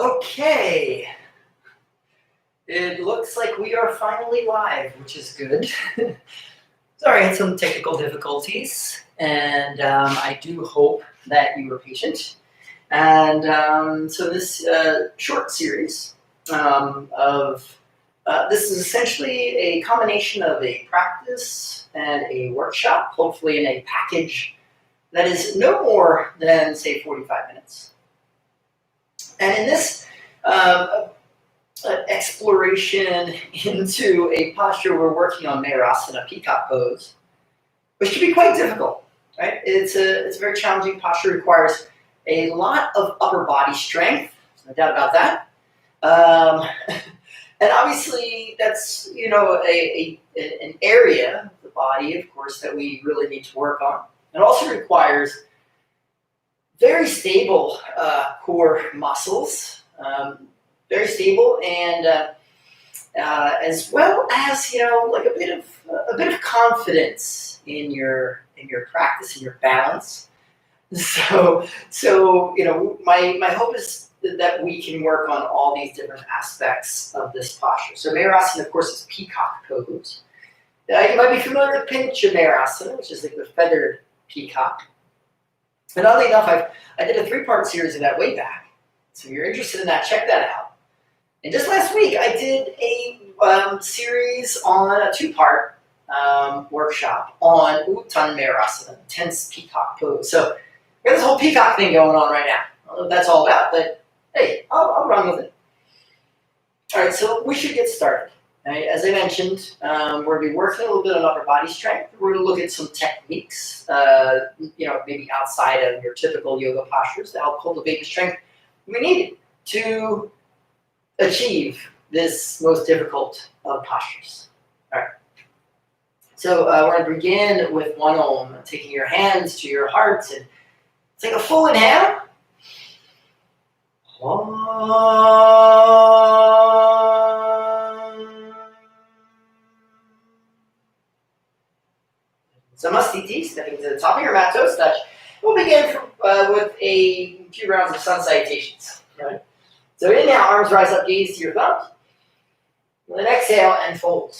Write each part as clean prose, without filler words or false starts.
Okay, it looks like we are finally live, which is good. Sorry, I had some technical difficulties, and I do hope that you were patient. And so this short series of this is essentially a combination of a practice and a workshop, hopefully in a package that is no more than, say, 45 minutes. And in this exploration into a posture, we're working on Mayurasana, peacock pose, which can be quite difficult, right? It's a very challenging posture, requires a lot of upper body strength, no doubt about that. And obviously that's, an area of the body, of course, that we really need to work on. It also requires very stable core muscles, very stable, and as well as like a bit of confidence in your practice, in your balance. So my hope is that we can work on all these different aspects of this posture. So Mayurasana, of course, is peacock pose. You might be familiar with Pincha Mayurasana, which is like the feathered peacock. And oddly enough, I did a 3-part series of that way back. So if you're interested in that, check that out. And just last week, I did a series on a 2-part workshop on Uttan Mayurasana, tense peacock pose. So we got this whole peacock thing going on right now. I don't know what that's all about, but hey, I'll run with it. All right, so we should get started. Right? As I mentioned, we're going to be working a little bit on upper body strength. We're going to look at some techniques, maybe outside of your typical yoga postures to help cultivate the strength we need to achieve this most difficult of postures. All right. So we're going to begin with one Om, taking your hands to your heart and take a full inhale. Samastiti, stepping to the top of your mat, toes touch. We'll begin with a few rounds of sun salutations. Right? So inhale, arms rise up, gaze to your thumbs. And then exhale and fold.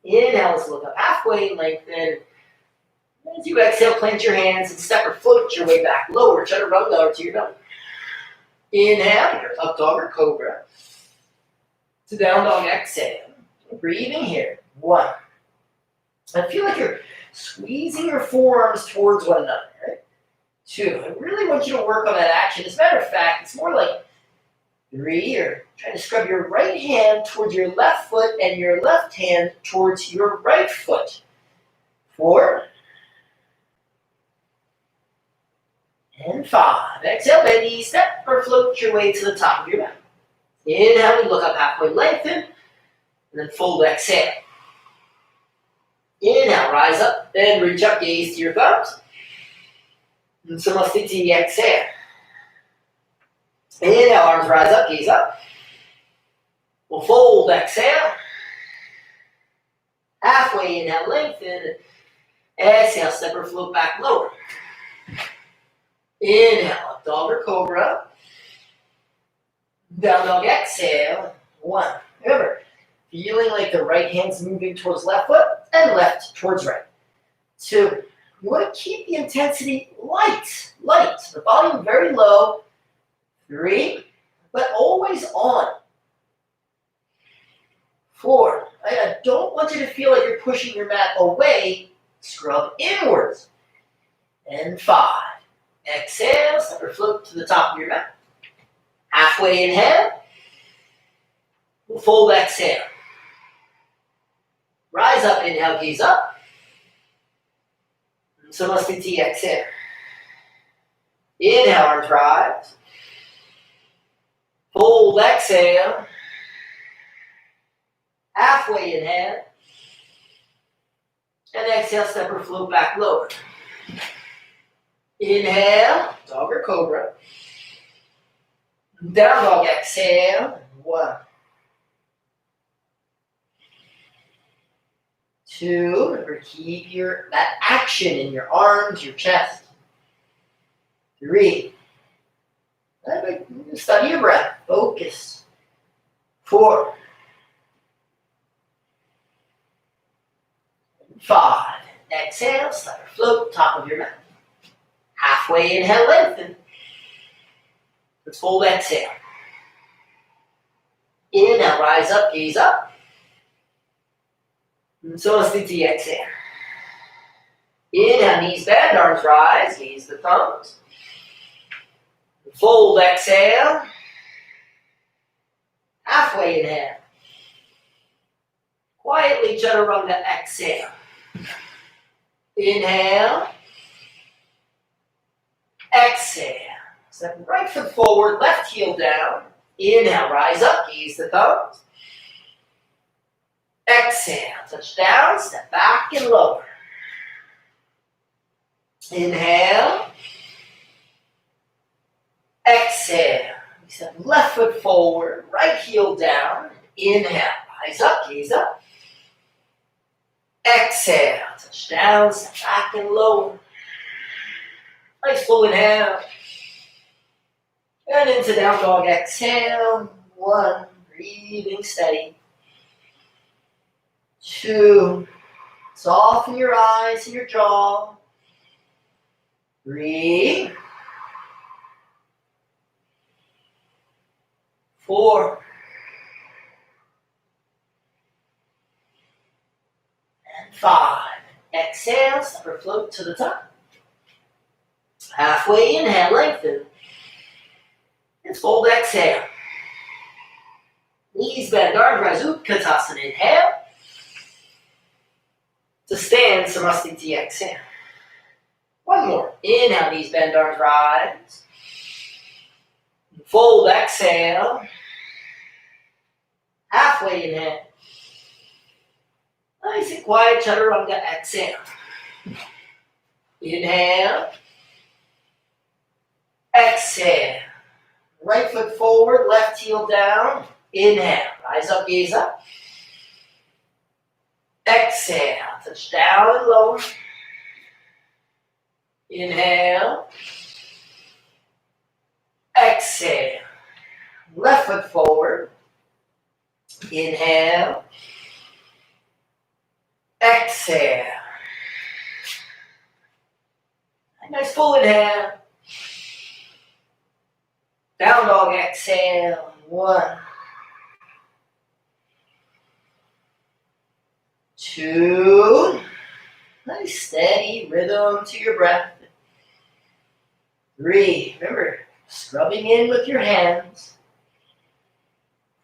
Inhale, let's look up halfway, lengthen. As you exhale, plant your hands and step or float your way back lower. Try to run lower to your belly. Inhale, your up dog or cobra. To down dog, exhale. Breathing here. 1. I feel like you're squeezing your forearms towards one another, right? 2. I really want you to work on that action. As a matter of fact, it's more like 3. You're trying to scrub your right hand towards your left foot and your left hand towards your right foot. 4. And 5. Exhale, bendy, step or float your way to the top of your mat. Inhale, look up halfway, lengthen, and then fold, exhale. Inhale, rise up, then reach up, gaze to your thumbs. And Samastiti, exhale. Inhale, arms rise up, gaze up. We'll fold, exhale. Halfway, inhale, lengthen. Exhale, step or float back lower. Inhale, up dog or cobra. Down dog, exhale. 1. Remember, feeling like the right hand's moving towards left foot and left towards right. 2. You want to keep the intensity light. The volume very low. 3, but always on. 4. I don't want you to feel like you're pushing your mat away. Scrub inwards. And 5. Exhale, step or float to the top of your mat. Halfway inhale. Fold, exhale. Rise up, inhale, gaze up. Samastiti, exhale. Inhale, arms rise. Fold, exhale. Halfway inhale. And exhale, step or float back lower. Inhale, dog or cobra. Down dog, exhale. 1. 2, remember, keep that action in your arms, your chest. 3. Study your breath. Focus. 4, 5. Exhale, start to float, top of your mat. Halfway inhale, lengthen. Let's fold, exhale. Inhale, rise up, gaze up. Samasthiti, exhale. Inhale, knees bend, arms rise, gaze the thumbs. Fold, exhale. Halfway inhale. Quietly chaturanga, exhale. Inhale. Exhale. Step right foot forward, left heel down. Inhale, rise up, gaze the thumbs. Exhale, touch down, step back and lower. Inhale. Exhale. Step left foot forward, right heel down. Inhale, rise up, gaze up. Exhale, touch down, step back and lower. Nice full inhale. And into down dog, exhale. 1, breathing steady. 2, soften your eyes and your jaw. 3, 4, and 5. Exhale, step or float to the top. Halfway inhale, lengthen. And fold, exhale. Knees bend, arms rise, Utkatasana, inhale. To stand, Samasthiti, exhale. One more. Inhale, knees bend, arms rise. Fold, exhale. Halfway inhale. Nice and quiet, chaturanga, exhale. Inhale. Exhale. Right foot forward, left heel down. Inhale. Rise up, gaze up. Exhale. Touch down and lower. Inhale. Exhale. Left foot forward. Inhale. Exhale. Nice full inhale. Down dog, exhale. 1, 2. Nice steady rhythm to your breath. 3. Remember, scrubbing in with your hands.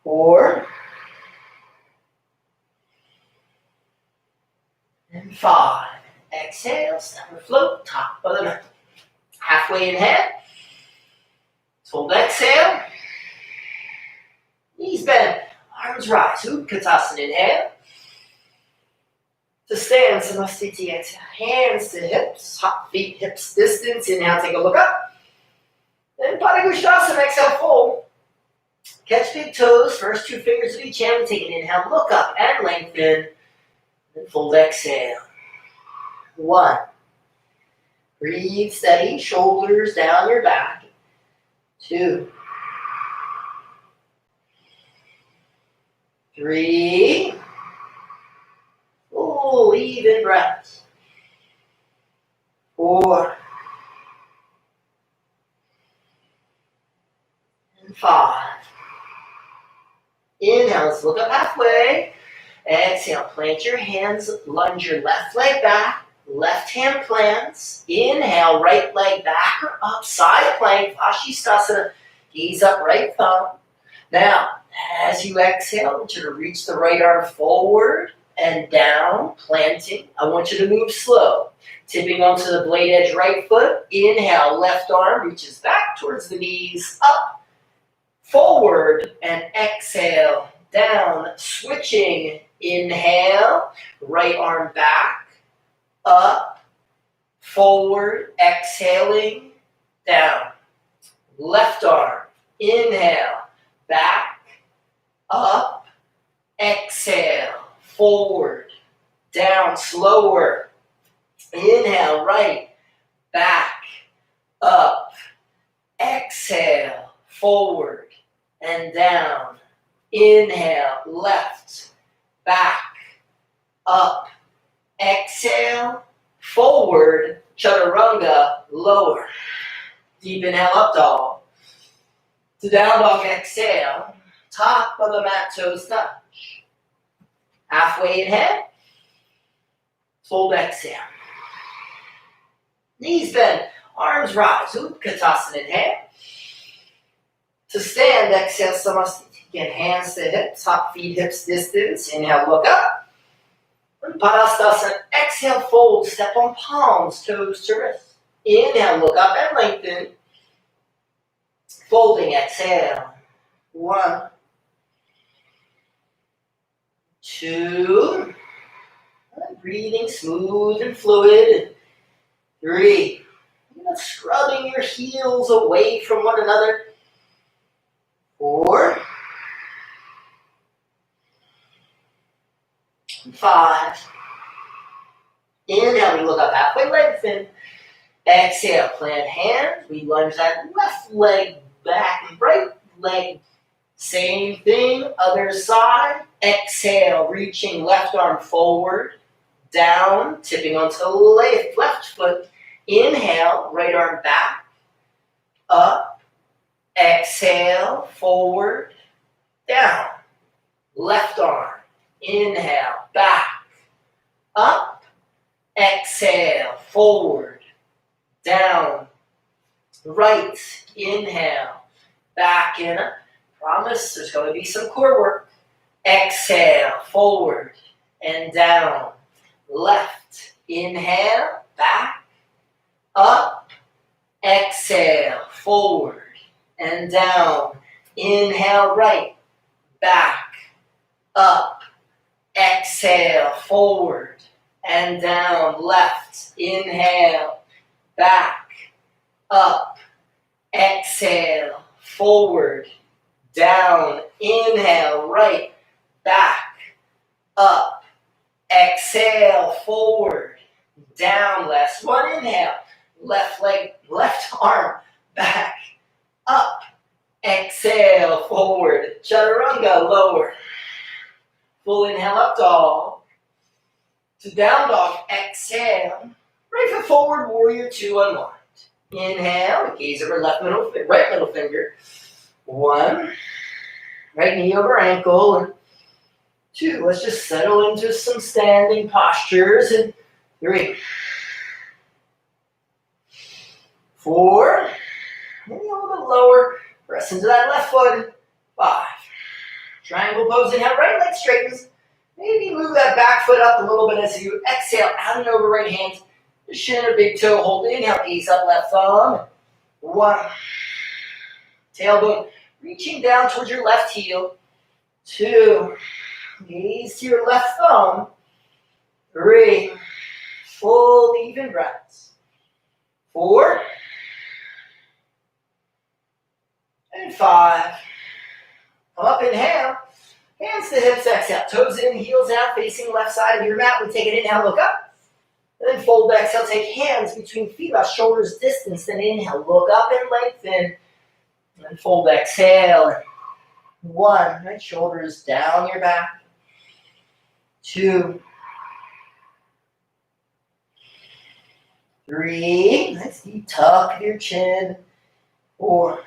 4. And 5. Exhale, step or float, top of the mat. Halfway inhale. Hold, exhale. Knees bend, arms rise. Utkatasana, inhale. To stand, Samasthiti, exhale. Hands to hips, hop, feet, hips distance. Inhale, take a look up. Then Padangusthasana, exhale, fold. Catch big toes, first 2 fingers of each hand. Take an inhale, look up and lengthen. Then fold, exhale. 1. Breathe steady, shoulders down your back. 2. 3. Full even breaths. 4. And 5. Inhale, let's look up halfway. Exhale, plant your hands, lunge your left leg back. Left hand plants. Inhale, right leg back or up, side plank, Vashisthasana. Gaze up, right thumb. Now, as you exhale, I want you to reach the right arm forward and down, planting. I want you to move slow. Tipping onto the blade edge right foot. Inhale, left arm reaches back towards the knees, up, forward, and exhale, down. Switching, inhale, right arm back. Up, forward, exhaling, down. Left arm, inhale, back, up, exhale, forward, down, slower. Inhale, right, back, up, exhale, and down. Inhale, left, back, up. Exhale, forward, chaturanga, lower. Deep inhale, up dog. To down dog, exhale. Top of the mat, toes touch. Halfway inhale. Fold, exhale. Knees bend, arms rise. Utkatasana, inhale. To stand, exhale, Samasthiti. Again, hands to hips, top feet, hips distance. Inhale, look up. Padasana, exhale, fold, step on palms, toes to wrist. Inhale, look up and lengthen. Folding, exhale. 1, 2. Breathing smooth and fluid. 3. Scrubbing your heels away from one another. 4. 5. Inhale, we look up halfway, lengthen. Exhale, plant hands. We lunge that left leg back and right leg. Same thing, other side. Exhale, reaching left arm forward, down, tipping onto the left foot. Inhale, right arm back, up. Exhale, forward, down. Left arm. Inhale, back, up. Exhale, forward, down. Right, inhale, back and up. Promise there's going to be some core work. Exhale, forward and down. Left, inhale, back, up. Exhale, forward and down. Inhale, right, back, up. Exhale, forward and down. Left, inhale, back, up. Exhale, forward, down. Inhale, right, back, up. Exhale, forward, down. Last one, inhale. Left leg, left arm, back, up. Exhale, forward, chaturanga, lower. Full inhale, up dog. To down dog, exhale. Right foot forward, warrior 2, unwind. Inhale, gaze over right middle finger. 1, right knee over ankle. And 2, let's just settle into some standing postures. And 3, 4, maybe a little bit lower. Press into that left foot. 5, triangle pose. Inhale, right leg straightens. Maybe move that back foot up a little bit as you exhale, out and over right hand. Shin or big toe, hold. Inhale, gaze up, left thumb. 1, tailbone reaching down towards your left heel. 2, gaze to your left thumb. 3, full even breaths. 4, and 5. Come up, inhale. Hands to hips, exhale. Toes in, heels out, facing left side of your mat. We take an inhale, look up. And then fold, exhale, take hands between feet about shoulders distance. Then inhale, look up and lengthen. And then fold, exhale. 1, right, shoulders down your back. 2, 3, nice deep tuck of your chin. 4,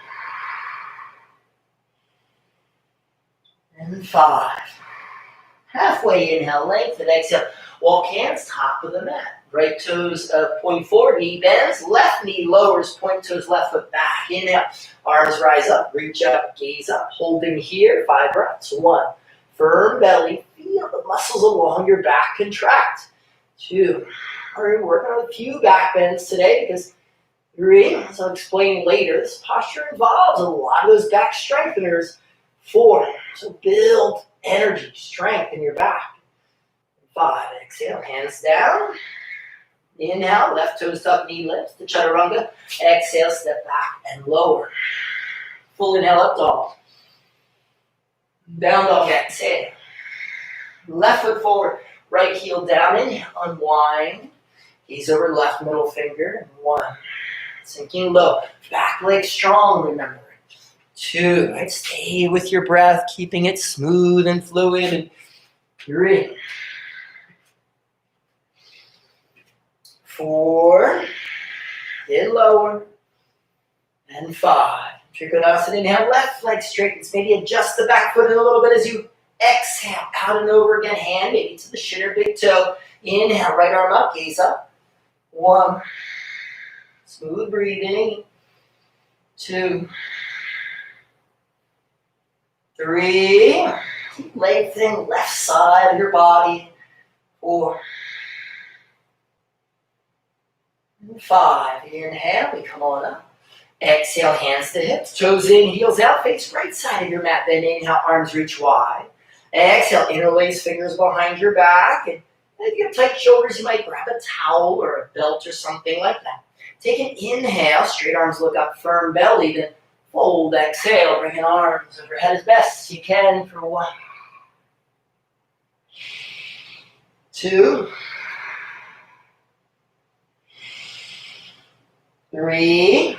and 5. Halfway inhale, lengthen, exhale. Walk hands top of the mat. Right toes point forward, knee bends. Left knee lowers, point toes left foot back. Inhale, arms rise up, reach up, gaze up. Holding here, 5 breaths. 1, firm belly. Feel the muscles along your back contract. 2, we're working on a few back bends today because 3, as I'll explain later, this posture involves a lot of those back strengtheners. 4, so build energy, strength in your back. 5, exhale, hands down. Inhale, left toes tuck, knee lifts, the chaturanga. Exhale, step back and lower. Full inhale, up dog. Down dog, exhale. Left foot forward, right heel down, inhale, unwind. Gaze over left middle finger. 1, sinking low. Back leg strong, remember. 2. Right? Stay with your breath, keeping it smooth and fluid. And 3. 4. Get lower. And 5. Trikonasana. Inhale, left leg straightens. Maybe adjust the back foot in a little bit as you exhale. Out and over again. Hand maybe to the shin or big toe. Inhale, right arm up, gaze up. 1. Smooth breathing. 2. 3. Keep lengthening left side of your body. 4. And 5. Inhale, we come on up. Exhale, hands to hips, toes in, heels out, face right side of your mat. Then inhale, arms reach wide. Exhale, interlace fingers behind your back. And if you have tight shoulders, you might grab a towel or a belt or something like that. Take an inhale, straight arms look up, firm belly, then fold, exhale, bringing arms overhead as best you can for 1. 2. 3.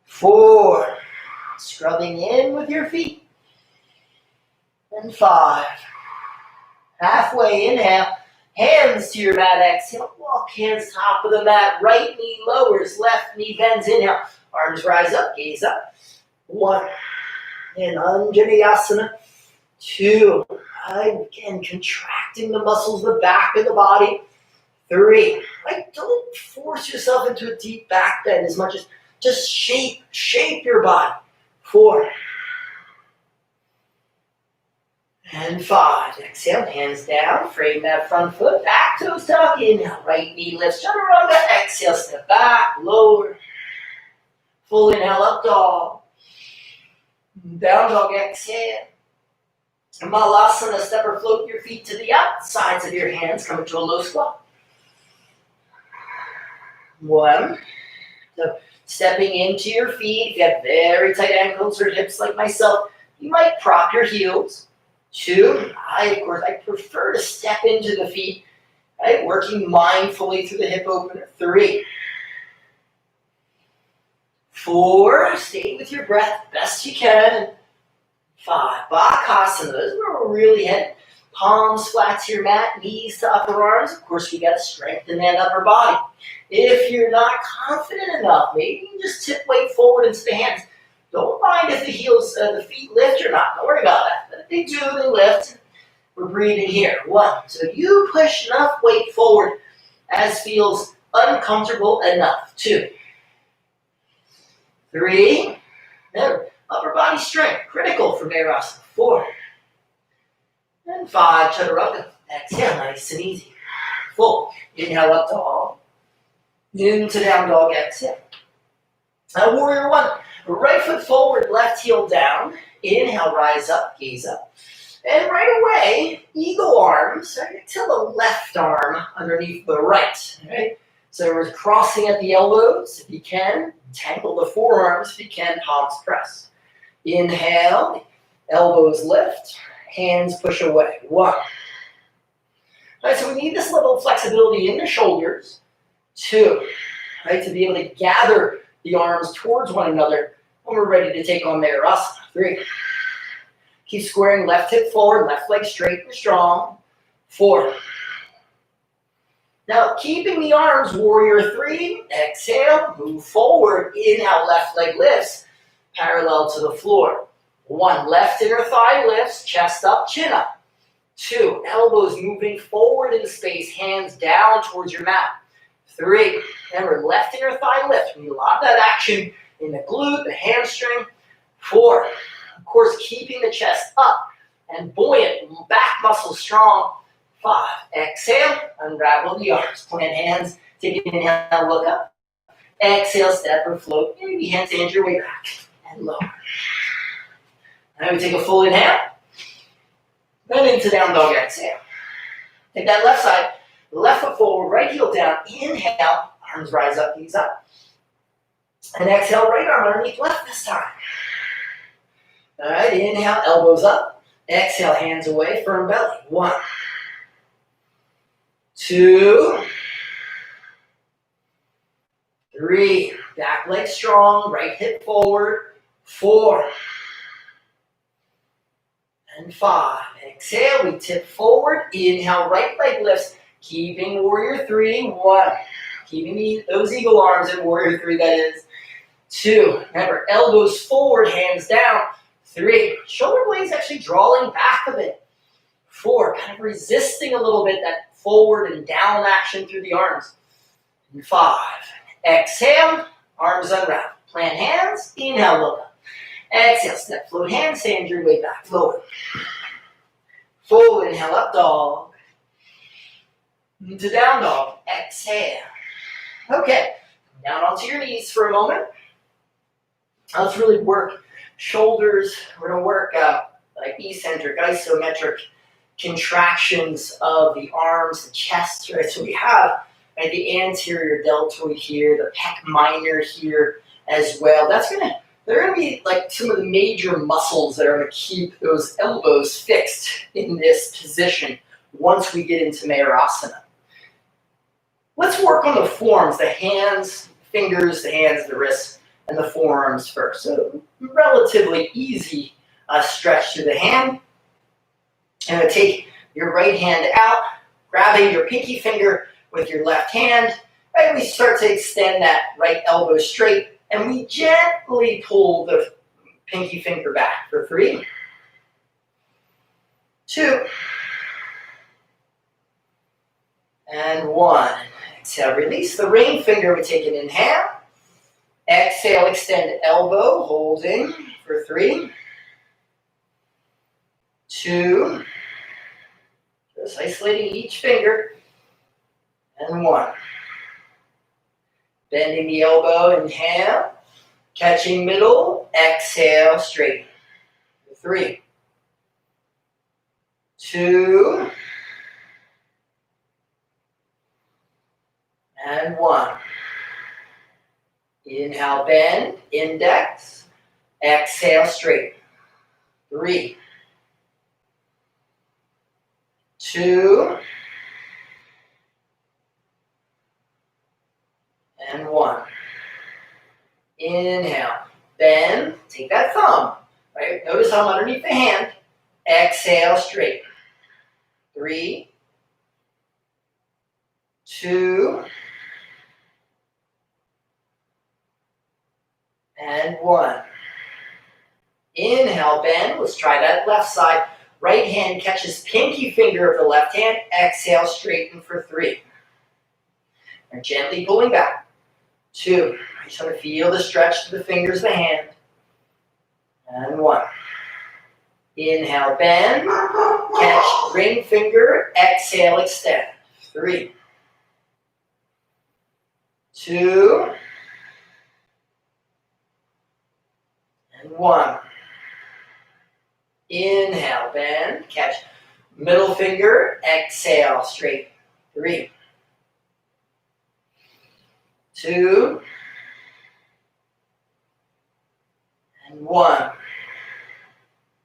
4. Scrubbing in with your feet. And 5. Halfway, inhale. Hands to your mat, exhale. Walk hands top of the mat. Right knee lowers, left knee bends. Inhale. Arms rise up, gaze up. 1. And Anjaneyasana. 2. Again, contracting the muscles, the back of the body. 3. Don't force yourself into a deep back bend as much as just shape your body. 4. And 5. Exhale, hands down, frame that front foot, back toes tuck, inhale, right knee lifts, chaturanga, exhale, step back, lower. Full inhale, up dog. Down dog, exhale. Malasana, step or float your feet to the outsides of your hands, come into a low squat. 1. So stepping into your feet, if you have very tight ankles or hips like myself, you might prop your heels. 2, I prefer to step into the feet, right? Working mindfully through the hip opener. 3. 4, stay with your breath best you can. 5, Bakasana, this is where we're really heading. Palms flat to your mat, knees to upper arms. Of course, we got to strengthen that upper body. If you're not confident enough, maybe you can just tip weight forward into the hands. Don't mind if the feet lift or not. Don't worry about that. But if they do, they lift. We're breathing here. 1. So you push enough weight forward as feels uncomfortable enough. 2. 3. Remember, upper body strength, critical for Mayurasana. 4. And 5, chaturanga. Exhale, nice and easy. Full. Inhale, up dog. Into down dog, exhale. Now, warrior 1. Right foot forward, left heel down. Inhale, rise up, gaze up. And right away, eagle arms, right, till the left arm underneath the right. Right? So we're crossing at the elbows, if you can. Tangle the forearms, if you can, palms press. Inhale, elbows lift, hands push away. 1. All right, so we need this level of flexibility in the shoulders. 2, right, to be able to gather the arms towards one another when we're ready to take on Mayurasana. 3. Keep squaring left hip forward, left leg straight and strong. 4. Now, keeping the arms, warrior 3, exhale, move forward, inhale, left leg lifts, parallel to the floor. 1, left inner thigh lifts, chest up, chin up. 2, elbows moving forward in space, hands down towards your mat. 3, remember, left inner thigh lift. We need a lot of that action in the glute, the hamstring. 4, of course, keeping the chest up and buoyant, back muscles strong. 5, exhale, unravel the arms, plant hands, take an inhale, look up. Exhale, step or float, maybe hands your way back and lower. Now we take a full inhale, then into down dog, exhale. Take that left side, left foot forward, right heel down, inhale, arms rise up, knees up. And exhale, right arm underneath left this time. All right, inhale, elbows up. Exhale, hands away, firm belly. 1, 2, 3, 3, back leg strong, right hip forward. 4, and 5. Exhale, we tip forward. Inhale, right leg lifts. Keeping warrior 3. 1. Keeping those eagle arms in warrior 3, that is. 2. Remember, elbows forward, hands down. 3. Shoulder blades actually drawing back a bit. 4. Kind of resisting a little bit that forward and down action through the arms. And 5. Exhale, arms unwrap. Plant hands, inhale, look up. Exhale, step, float hands, sand your way back, forward. Full inhale, up dog. To down dog, exhale. Okay, down onto your knees for a moment. Let's really work shoulders. We're going to work like eccentric, isometric contractions of the arms, the chest, right? So we have the anterior deltoid here, the pec minor here as well. They're going to be like some of the major muscles that are going to keep those elbows fixed in this position once we get into Mayurasana. Let's work on the forearms, the hands, fingers, the hands, the wrists, and the forearms first. So relatively easy stretch through the hand. And take your right hand out, grabbing your pinky finger with your left hand, and we start to extend that right elbow straight, and we gently pull the pinky finger back for 3, 2, and 1. Exhale, release the ring finger. We take an inhale. Exhale, extend elbow, holding for 3, 2, just isolating each finger, and 1. Bending the elbow, inhale, catching middle, exhale, straighten. 3, 2, and 1. Inhale, bend, index, exhale, straighten. 3, 2, and 1. Inhale, bend, take that thumb, right? Notice how I'm underneath the hand. Exhale, straighten. 3, 2, and 1. Inhale, bend. Let's try that left side. Right hand catches pinky finger of the left hand. Exhale, straighten for 3. And gently pulling back. 2. I just want to feel the stretch to the fingers of the hand. And 1. Inhale, bend. Catch ring finger. Exhale, extend. 3, 2, and 1. Inhale, bend. Catch middle finger. Exhale, straight. 3, 2, and 1.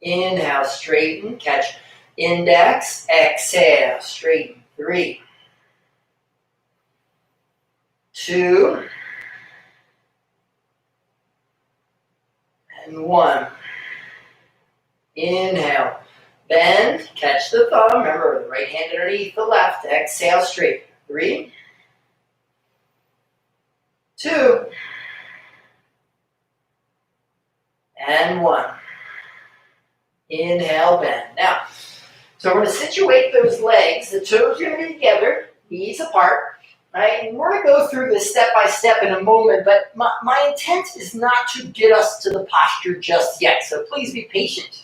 Inhale, straighten. Catch index. Exhale, straighten. 3, 2, and 1. Inhale, bend, catch the thumb. Remember, the right hand underneath the left. Exhale, straight. 3, 2, and 1. Inhale, bend. Now, so we're going to situate those legs. The toes are going to be together, knees apart. Right? And we're going to go through this step by step in a moment, but my intent is not to get us to the posture just yet. So please be patient.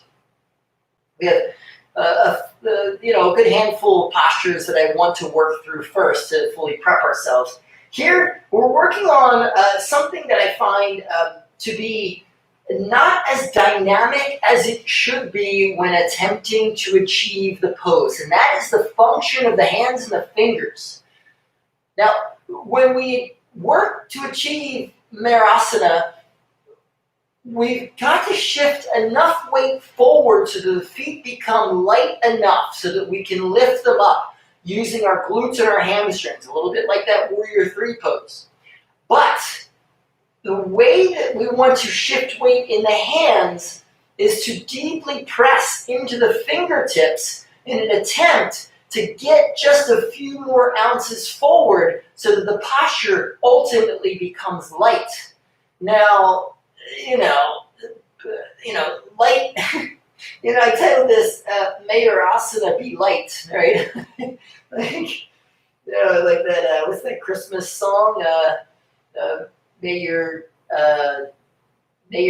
We have a good handful of postures that I want to work through first to fully prep ourselves. Here, we're working on something that I find to be not as dynamic as it should be when attempting to achieve the pose, and that is the function of the hands and the fingers. Now, when we work to achieve Mayurasana, we've got to shift enough weight forward so that the feet become light enough so that we can lift them up using our glutes and our hamstrings, a little bit like that Warrior 3 pose. But the way that we want to shift weight in the hands is to deeply press into the fingertips in an attempt to get just a few more ounces forward so that the posture ultimately becomes light. Now, light, I titled this Mayurasana, be light, right? Like that, what's that Christmas song? May your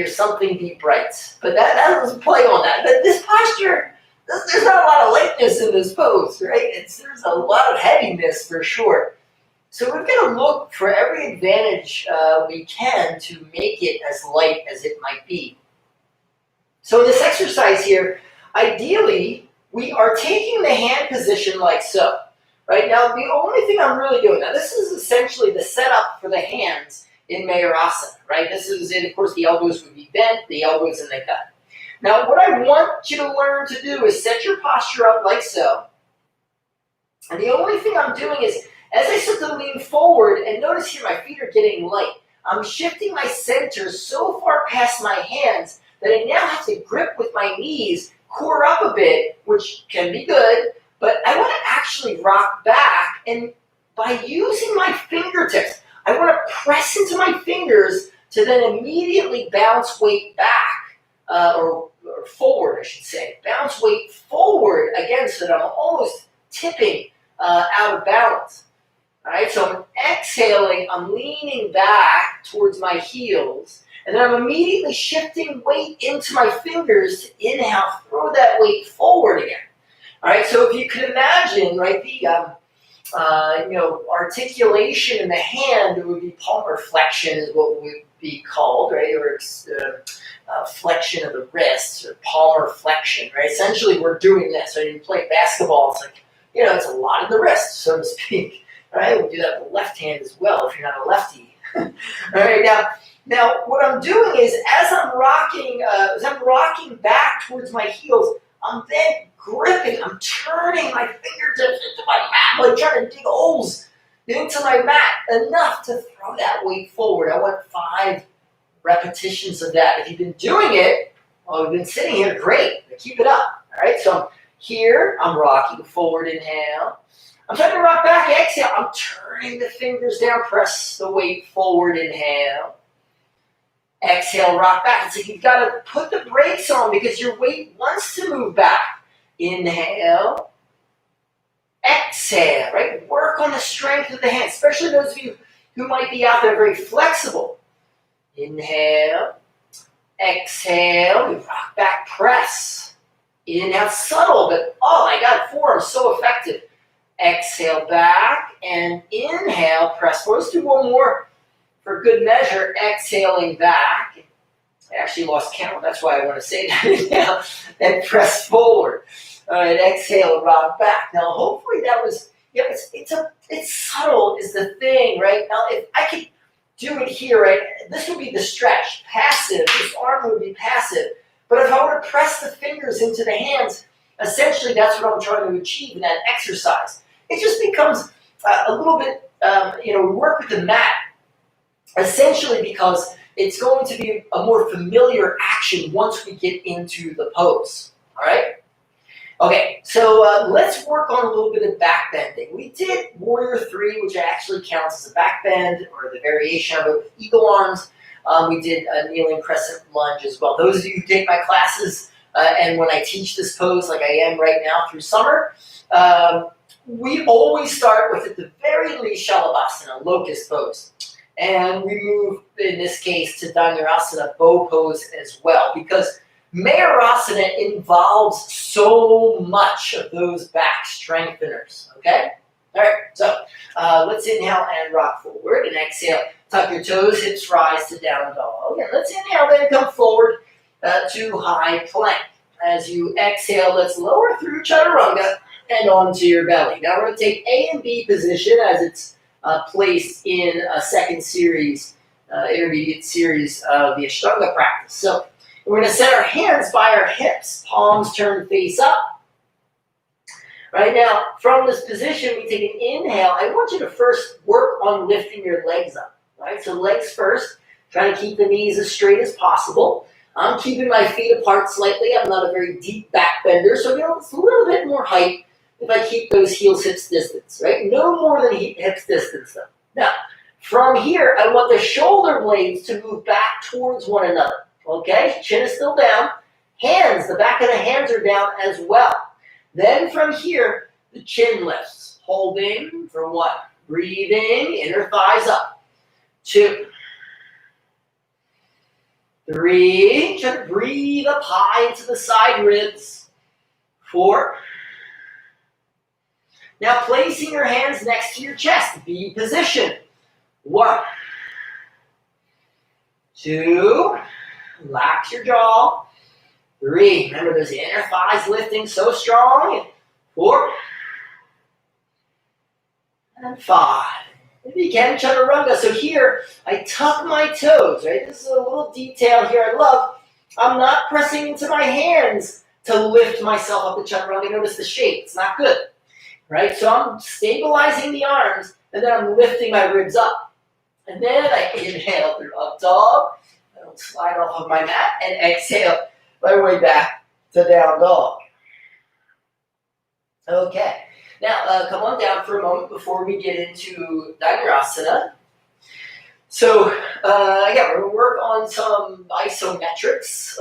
something be bright. But that was a play on that. But this posture, there's not a lot of lightness in this pose, right? There's a lot of heaviness for sure. So we're going to look for every advantage we can to make it as light as it might be. So in this exercise here, ideally, we are taking the hand position like so. Right now, the only thing I'm really doing, now this is essentially the setup for the hands in Mayurasana, right? This is it, of course, the elbows would be bent, the elbows in the gut. Now, what I want you to learn to do is set your posture up like so. And the only thing I'm doing is, as I start to lean forward, and notice here my feet are getting light, I'm shifting my center so far past my hands that I now have to grip with my knees, core up a bit, which can be good, but I want to actually rock back, and by using my fingertips, I want to press into my fingers to then immediately bounce weight back, or forward, I should say. Bounce weight forward again so that I'm almost tipping out of balance. All right, so I'm exhaling, I'm leaning back towards my heels, and then I'm immediately shifting weight into my fingers to inhale, throw that weight forward again. All right, so if you could imagine, right, the articulation in the hand, it would be palmar flexion is what would be called, right, or flexion of the wrists, or palmar flexion, right? Essentially, we're doing this. Right? You play basketball, it's like, it's a lot in the wrist, so to speak, right? We do that with the left hand as well if you're not a lefty. All right, now what I'm doing is as I'm rocking back towards my heels, I'm then gripping, I'm turning my fingertips into my mat, like trying to dig holes into my mat, enough to throw that weight forward. I want 5 repetitions of that. If you've been doing it, well, you've been sitting here, great, keep it up. All right, so here, I'm rocking forward, inhale. I'm trying to rock back, exhale. I'm turning the fingers down, press the weight forward, inhale. Exhale, rock back. It's like you've got to put the brakes on because your weight wants to move back. Inhale. Exhale, right? Work on the strength of the hands, especially those of you who might be out there very flexible. Inhale. Exhale. We rock back, press. Inhale, subtle, but oh my God, forearms so effective. Exhale back and inhale, press forward. Let's do one more. For good measure, exhaling back. I actually lost count, that's why I want to say that now. And press forward. All right, exhale, rock back. Now, hopefully that was, it's subtle is the thing, right? Now, if I could do it here, right, this would be the stretch, passive. This arm would be passive. But if I were to press the fingers into the hands, essentially that's what I'm trying to achieve in that exercise. It just becomes a little bit, work with the mat. Essentially because it's going to be a more familiar action once we get into the pose, all right? Okay, so let's work on a little bit of back bending. We did Warrior 3, which actually counts as a back bend, or the variation of it with eagle arms. We did a kneeling crescent lunge as well. Those of you who take my classes, and when I teach this pose like I am right now through summer, we always start with, at the very least, Shalabhasana, locust pose. And we move, in this case, to Dhanurasana, bow pose as well, because Mayurasana involves so much of those back strengtheners, okay? All right, so let's inhale and rock forward, and exhale, tuck your toes, hips rise to down dog. And let's inhale, then come forward to high plank. As you exhale, let's lower through Chaturanga and onto your belly. Now we're going to take A and B position as it's placed in a second series, intermediate series of the Ashtanga practice. So we're going to set our hands by our hips, palms turned face up. Right now, from this position, we take an inhale. I want you to first work on lifting your legs up. Right, so legs first. Trying to keep the knees as straight as possible. I'm keeping my feet apart slightly. I'm not a very deep back bender, so it's a little bit more height if I keep those heels hips distance, right? No more than hips distance though. Now, from here, I want the shoulder blades to move back towards one another, okay? Chin is still down. Hands, the back of the hands are down as well. Then from here, the chin lifts. Holding for 1. Breathing, inner thighs up. 2. 3, try to breathe up high into the side ribs. 4. Now placing your hands next to your chest, V position. 1. 2, relax your jaw. 3, remember those inner thighs lifting so strong. 4, and 5. If you can, chaturanga. So here, I tuck my toes, right? This is a little detail here I love. I'm not pressing into my hands to lift myself up to chaturanga. Notice the shape, it's not good, right? So I'm stabilizing the arms, and then I'm lifting my ribs up. And then I inhale through up dog. I don't slide off of my mat, and exhale my way back to down dog. Okay. Now, come on down for a moment before we get into Mayurasana. So, we're going to work on some isometrics.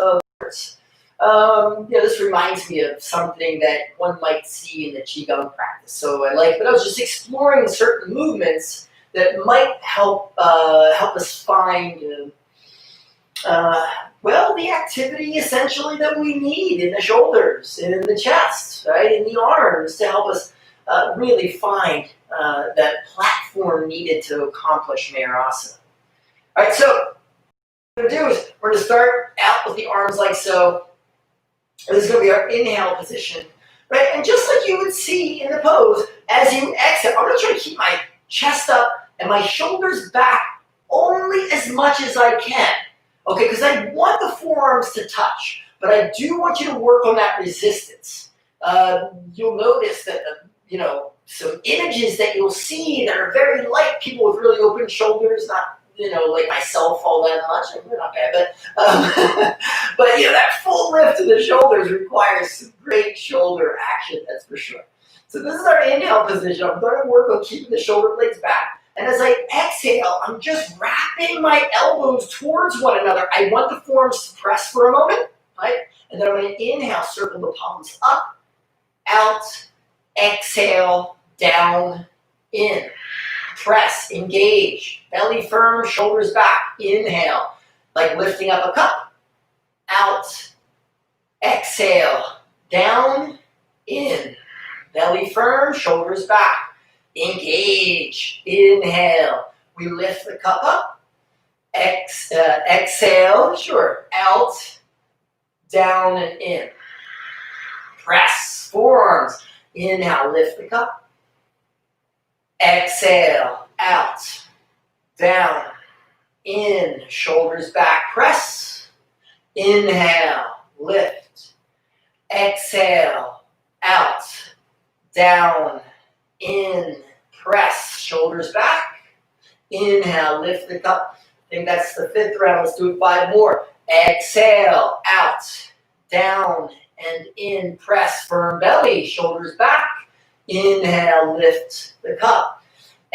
This reminds me of something that one might see in the Qigong practice. So but I was just exploring certain movements that might help us find, the activity essentially that we need in the shoulders, and in the chest, right, in the arms to help us really find that platform needed to accomplish Mayurasana. All right, so what we're going to do is we're going to start out with the arms like so. This is going to be our inhale position, right? And just like you would see in the pose, as you exhale, I'm going to try to keep my chest up and my shoulders back only as much as I can, okay? Because I want the forearms to touch, but I do want you to work on that resistance. You'll notice that some images that you'll see that are very light, people with really open shoulders, not, like myself all that much. We're not bad, but that full lift of the shoulders requires some great shoulder action, that's for sure. So this is our inhale position. I'm going to work on keeping the shoulder blades back. And as I exhale, I'm just wrapping my elbows towards one another. I want the forearms to press for a moment, right? And then I'm going to inhale, circle the palms up, out, exhale, down, in. Press, engage, belly firm, shoulders back. Inhale, like lifting up a cup. Out, exhale, down, in. Belly firm, shoulders back. Engage, inhale. We lift the cup up. Exhale, sure. Out, down, and in. Press, forearms. Inhale, lift the cup. Exhale, out, down, in, shoulders back, press. Inhale, lift. Exhale, out, down, in, press, shoulders back. Inhale, lift the cup. I think that's the 5th round. Let's do it 5 more. Exhale, out, down, and in, press, firm belly, shoulders back. Inhale, lift the cup.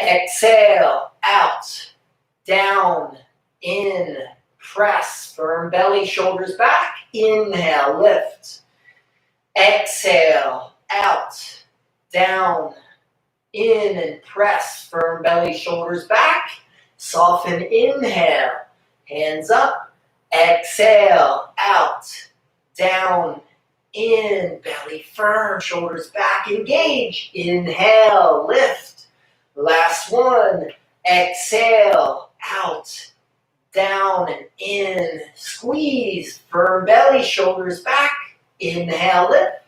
Exhale, out, down, in, press, firm belly, shoulders back. Inhale, lift. Exhale, out, down, in, and press, firm belly, shoulders back. Soften, inhale, hands up. Exhale, out, down, in, belly firm, shoulders back, engage. Inhale, lift. Last one. Exhale, out, down, and in. Squeeze, firm belly, shoulders back. Inhale, lift.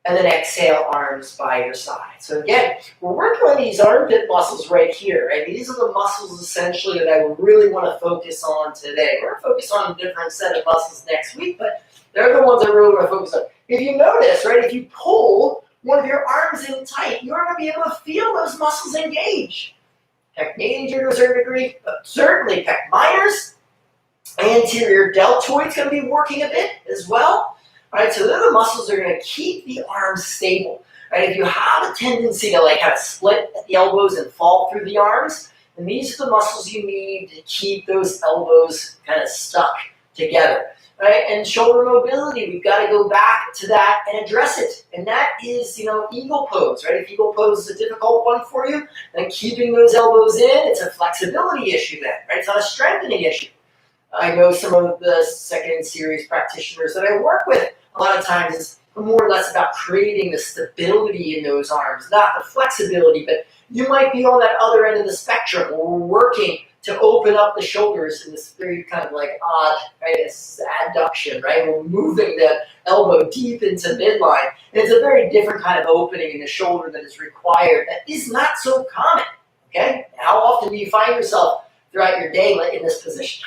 And then exhale, arms by your side. So again, we're working on these armpit muscles right here, right? These are the muscles essentially that I really want to focus on today. We're going to focus on a different set of muscles next week, but they're the ones I really want to focus on. If you notice, right, if you pull one of your arms in tight, you're going to be able to feel those muscles engage. pec major to a certain degree, but certainly pec minors. Anterior deltoid's going to be working a bit as well. All right, so they're the muscles that are going to keep the arms stable. Right? If you have a tendency to kind of split at the elbows and fall through the arms, then these are the muscles you need to keep those elbows kind of stuck together. Right? And shoulder mobility, we've got to go back to that and address it. And that is, eagle pose, right? If eagle pose is a difficult one for you, then keeping those elbows in, it's a flexibility issue then, right? It's not a strengthening issue. I know some of the second series practitioners that I work with, a lot of times it's more or less about creating the stability in those arms, not the flexibility, but you might be on that other end of the spectrum where we're working to open up the shoulders in this very kind of odd, right, it's adduction, right? We're moving the elbow deep into midline. And it's a very different kind of opening in the shoulder that is required that is not so common, okay? How often do you find yourself throughout your day in this position?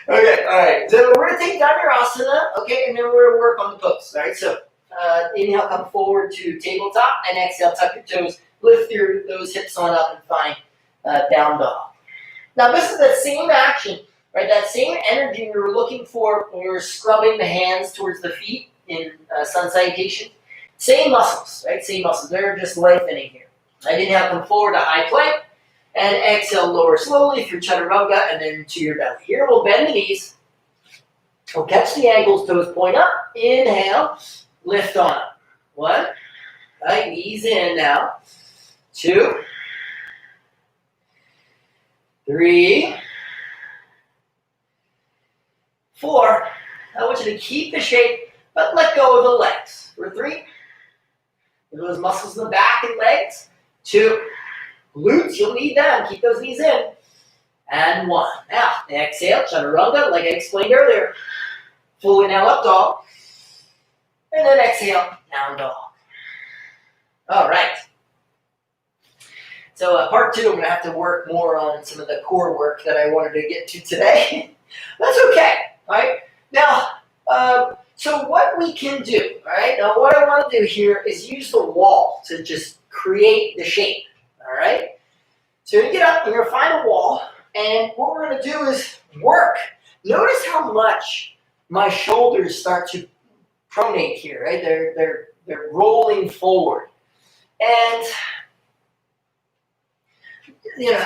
Okay, all right. So we're going to take down Mayurasana, okay, and then we're going to work on the pose. All right, so inhale, come forward to tabletop, and exhale, tuck your toes, lift those hips on up, and find down dog. Now this is the same action, right? That same energy we were looking for when we were scrubbing the hands towards the feet in sun salutation. Same muscles, right? Same muscles. They're just lengthening here. I inhale, come forward to high plank. And exhale, lower slowly through chaturanga and then to your belly. Here we'll bend the knees. We'll catch the ankles, toes point up. Inhale, lift on up. 1, right, knees in now. 2, 3, 4. I want you to keep the shape, but let go of the legs. For 3, those muscles in the back and legs. 2, glutes, you'll need them. Keep those knees in. And 1. Now, exhale, chaturanga, like I explained earlier. Full inhale, up dog. And then exhale, down dog. All right. So part 2, I'm going to have to work more on some of the core work that I wanted to get to today. That's okay. All right. Now, so what we can do, all right? Now, what I want to do here is use the wall to just create the shape. All right, so you're going to get up, you're going to find a wall, and what we're going to do is work. Notice how much my shoulders start to pronate here, right? They're rolling forward. And,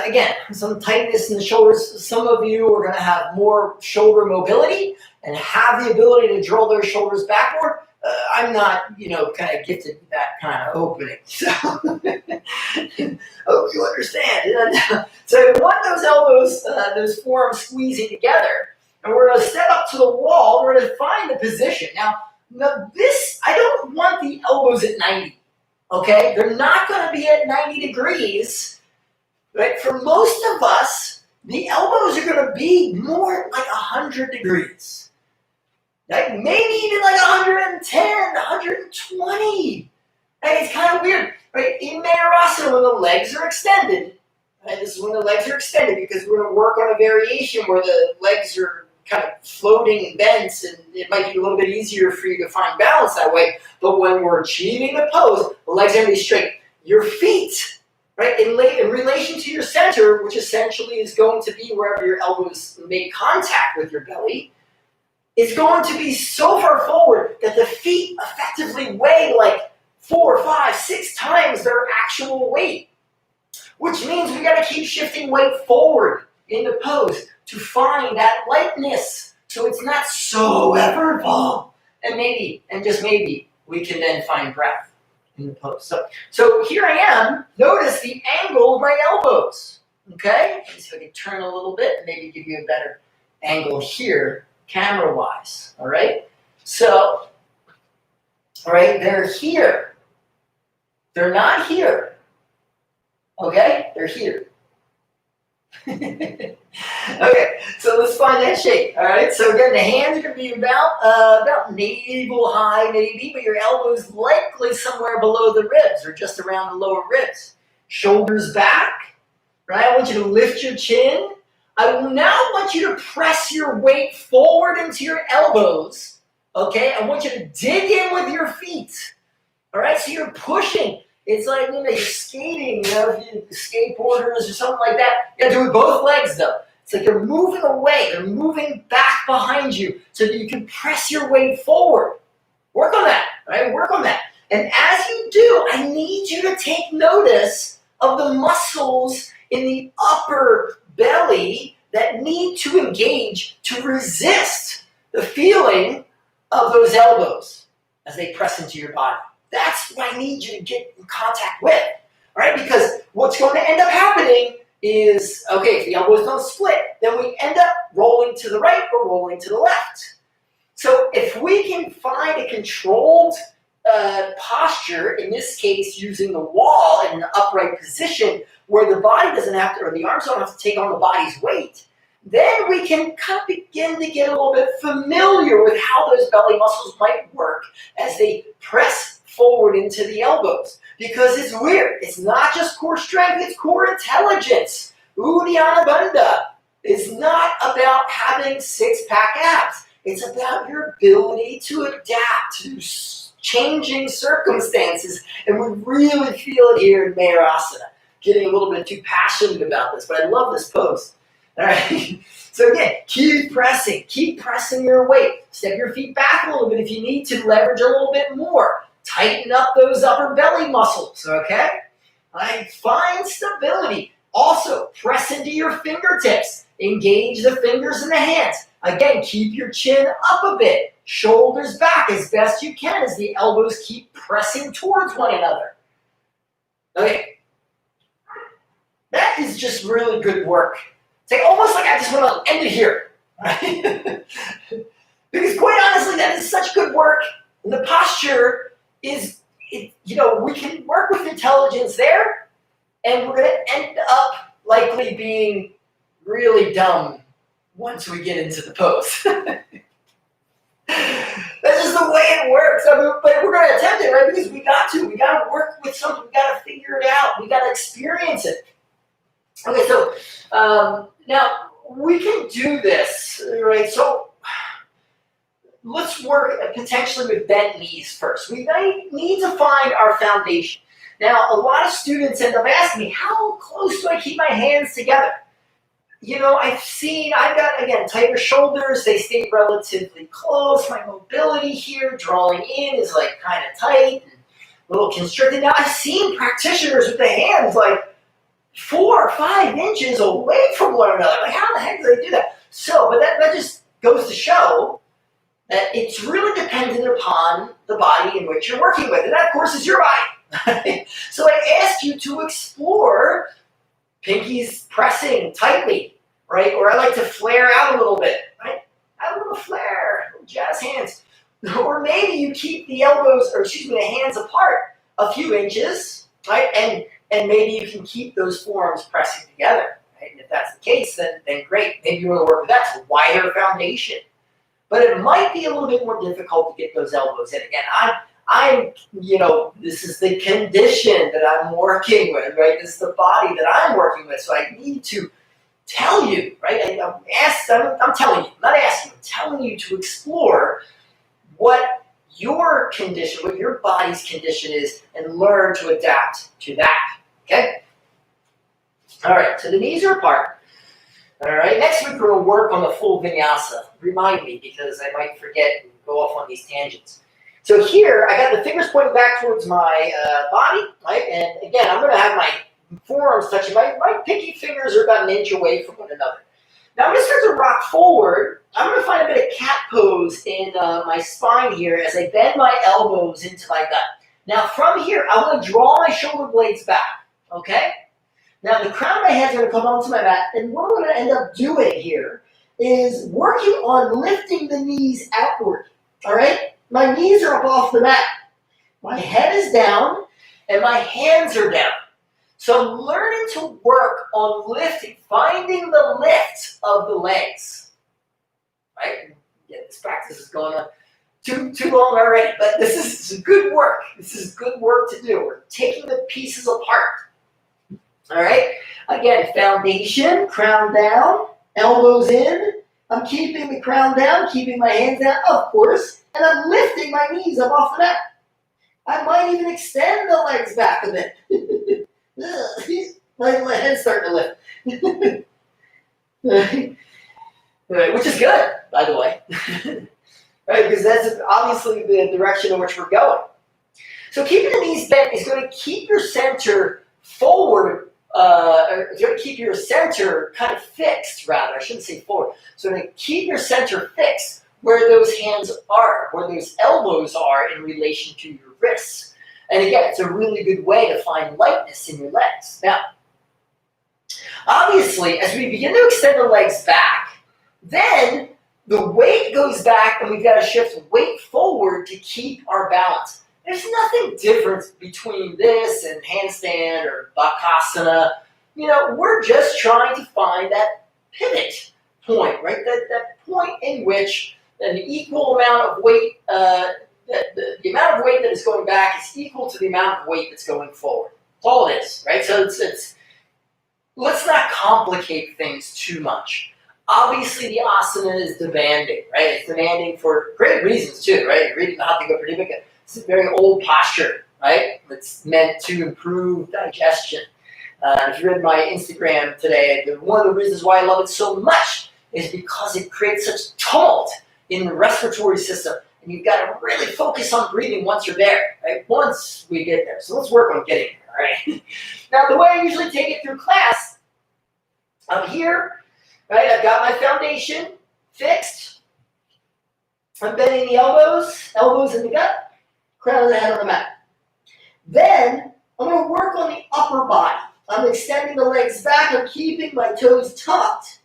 again, some tightness in the shoulders. Some of you are going to have more shoulder mobility and have the ability to draw those shoulders backward. I'm not, kind of gifted with that kind of opening. So, I hope you understand. So I want those elbows, those forearms squeezing together. And we're going to step up to the wall. We're going to find the position. Now this, I don't want the elbows at 90. Okay? They're not going to be at 90 degrees. Right? For most of us, the elbows are going to be more like 100 degrees. Right? Maybe even like 110, 120. And it's kind of weird. Right? In Mayurasana, when the legs are extended, right? This is when the legs are extended because we're going to work on a variation where the legs are kind of floating and bent, and it might be a little bit easier for you to find balance that way. But when we're achieving the pose, the legs are going to be straight. Your feet, right, in relation to your center, which essentially is going to be wherever your elbows make contact with your belly, is going to be so far forward that the feet effectively weigh like 4, 5, 6 times their actual weight. Which means we got to keep shifting weight forward in the pose to find that lightness so it's not so effortful. And maybe, and just maybe, we can then find breath in the pose. So here I am. Notice the angle of my elbows. Okay? So I can turn a little bit and maybe give you a better angle here, camera-wise. All right? So, all right, they're here. They're not here. Okay? They're here. Okay, so let's find that shape. All right, so again, the hands are going to be about navel high, maybe, but your elbows likely somewhere below the ribs or just around the lower ribs. Shoulders back, right? I want you to lift your chin. I will now want you to press your weight forward into your elbows. Okay, I want you to dig in with your feet. All right, so you're pushing. It's like, you're skating, skateboarders or something like that. You gotta do it with both legs though. It's like they're moving away, they're moving back behind you so that you can press your way forward. Work on that, right? Work on that. And as you do, I need you to take notice of the muscles in the upper belly that need to engage to resist the feeling of those elbows as they press into your body. That's what I need you to get in contact with, right? Because what's going to end up happening is, okay, if the elbows don't split, then we end up rolling to the right or rolling to the left. So if we can find a controlled posture, in this case using the wall in an upright position where the body doesn't have to, or the arms don't have to take on the body's weight, then we can kind of begin to get a little bit familiar with how those belly muscles might work as they press forward into the elbows. Because it's weird. It's not just core strength, it's core intelligence. Uddiyana Bandha is not about having six-pack abs. It's about your ability to adapt to changing circumstances. And we really feel it here in Mayurasana. Getting a little bit too passionate about this, but I love this pose. All right. So again, keep pressing your weight. Step your feet back a little bit if you need to, leverage a little bit more. Tighten up those upper belly muscles, okay? All right. Find stability. Also, press into your fingertips. Engage the fingers and the hands. Again, keep your chin up a bit. Shoulders back as best you can as the elbows keep pressing towards one another. Okay. That is just really good work. It's like almost like I just want to end it here. Right? Because quite honestly, that is such good work. And the posture is, we can work with intelligence there, and we're going to end up likely being really dumb once we get into the pose. That's just the way it works. I mean, but we're going to attempt it, right? Because we got to work with something. We got to figure it out. We got to experience it. Okay, so now we can do this, right? So let's work potentially with bent knees first. We need to find our foundation. Now, a lot of students end up asking me, how close do I keep my hands together? I've got, again, tighter shoulders. They stay relatively close. My mobility here, drawing in, is like kind of tight and a little constricted. Now, I've seen practitioners with the hands like 4 or 5 inches away from one another. Like, how the heck do they do that? So, but that just goes to show that it's really dependent upon the body in which you're working with. And that, of course, is your body. So I ask you to explore pinkies pressing tightly, right? Or I like to flare out a little bit, right? Add a little flare, little jazz hands. Or maybe you keep the hands apart a few inches, right? And maybe you can keep those forearms pressing together, right? And if that's the case, then great. Maybe you want to work with that. It's a wider foundation. But it might be a little bit more difficult to get those elbows in. Again, this is the condition that I'm working with, right? This is the body that I'm working with. So I need to tell you, right? I'm telling you, not asking, I'm telling you to explore what your condition, what your body's condition is, and learn to adapt to that, okay? All right, so the knees are apart. All right, next week we're going to work on the full vinyasa. Remind me, because I might forget and go off on these tangents. So here, I got the fingers pointing back towards my body, right? And again, I'm going to have my forearms touching. My pinky fingers are about 1 inch away from one another. Now I'm going to start to rock forward. I'm going to find a bit of cat pose in my spine here as I bend my elbows into my gut. Now from here, I want to draw my shoulder blades back, okay? Now the crown of my head is going to come onto my mat, and what I'm going to end up doing here is working on lifting the knees outward, all right? My knees are up off the mat. My head is down, and my hands are down. So I'm learning to work on lifting, finding the lift of the legs, right? Yeah, this practice is going on too long already, but this is good work. This is good work to do. We're taking the pieces apart. All right, again, foundation, crown down, elbows in. I'm keeping the crown down, keeping my hands down, of course, and I'm lifting my knees up off the mat. I might even extend the legs back a bit. my head's starting to lift. Which is good, by the way. Right, because that's obviously the direction in which we're going. So keeping the knees bent is going to keep your center forward, it's going to keep your center kind of fixed, rather. I shouldn't say forward. So to keep your center fixed where those hands are, where those elbows are in relation to your wrists. And again, it's a really good way to find lightness in your legs. Now, obviously, as we begin to extend the legs back, then the weight goes back and we've got to shift weight forward to keep our balance. There's nothing different between this and handstand or bakasana. We're just trying to find that pivot point, right? That point in which an equal amount of weight, the amount of weight that is going back is equal to the amount of weight that's going forward. That's all it is, right? So it's let's not complicate things too much. Obviously, the asana is demanding, right? It's demanding for great reasons too, right? You're reading the Hatha Pradipika. It's a very old posture, right? It's meant to improve digestion. If you read my Instagram today, one of the reasons why I love it so much is because it creates such tumult in the respiratory system. And you've got to really focus on breathing once you're there, right? Once we get there. So let's work on getting there, all right? Now, the way I usually take it through class, I'm here, right? I've got my foundation fixed. I'm bending the elbows in the gut, crown of the head on the mat. Then I'm going to work on the upper body. I'm extending the legs back. I'm keeping my toes tucked,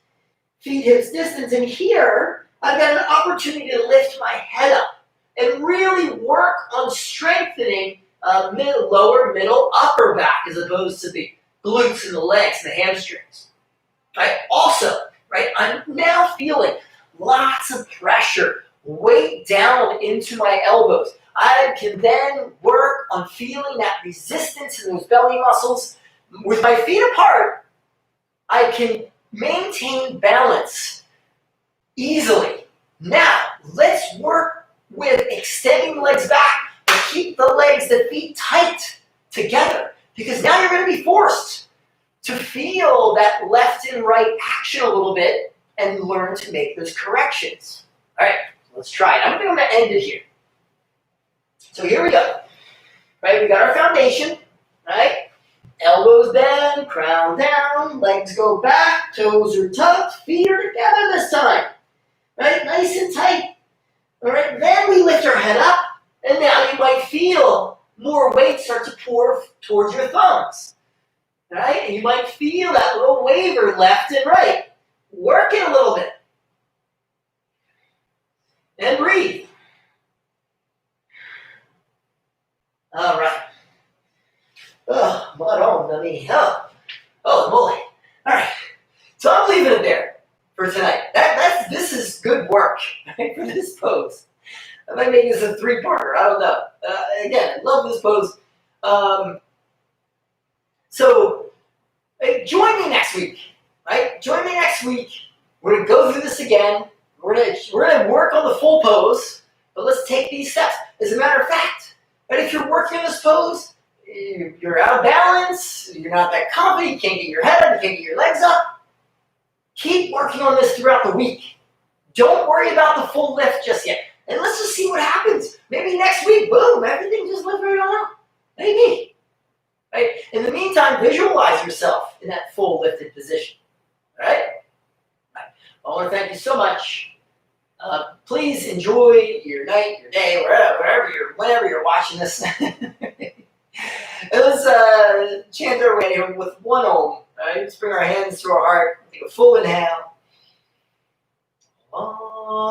feet hips distance. And here, I've got an opportunity to lift my head up and really work on strengthening lower, middle, upper back as opposed to the glutes and the legs and the hamstrings. Right? Also, right, I'm now feeling lots of pressure, weight down into my elbows. I can then work on feeling that resistance in those belly muscles. With my feet apart, I can maintain balance easily. Now, let's work with extending the legs back and keep the feet tight together. Because now you're going to be forced to feel that left and right action a little bit and learn to make those corrections. All right, let's try it. I'm going to end it here. So here we go. Right, we got our foundation, right? Elbows bend, crown down, legs go back, toes are tucked, feet are together this time. Right, nice and tight. All right, then we lift our head up, and now you might feel more weight start to pour towards your thumbs. Right, and you might feel that little waver left and right. Work it a little bit. And breathe. All right. Oh, mud on me. Oh, moly. All right. So I'm leaving it there for tonight. This is good work, right, for this pose. I might make this a three-parter. I don't know. Again, I love this pose. So join me next week, right? Join me next week. We're going to go through this again. We're going to work on the full pose, but let's take these steps. As a matter of fact, right, if you're working on this pose, you're out of balance, you're not that confident, you can't get your head up, you can't get your legs up, keep working on this throughout the week. Don't worry about the full lift just yet. And let's just see what happens. Maybe next week, boom, everything just lifts right on up. Maybe. Right? In the meantime, visualize yourself in that full lifted position. All right? I want to thank you so much. Please enjoy your night, your day, whenever you're watching this. Let's chant our way here with one Om. Right? Let's bring our hands to our heart. Take a full inhale. Om.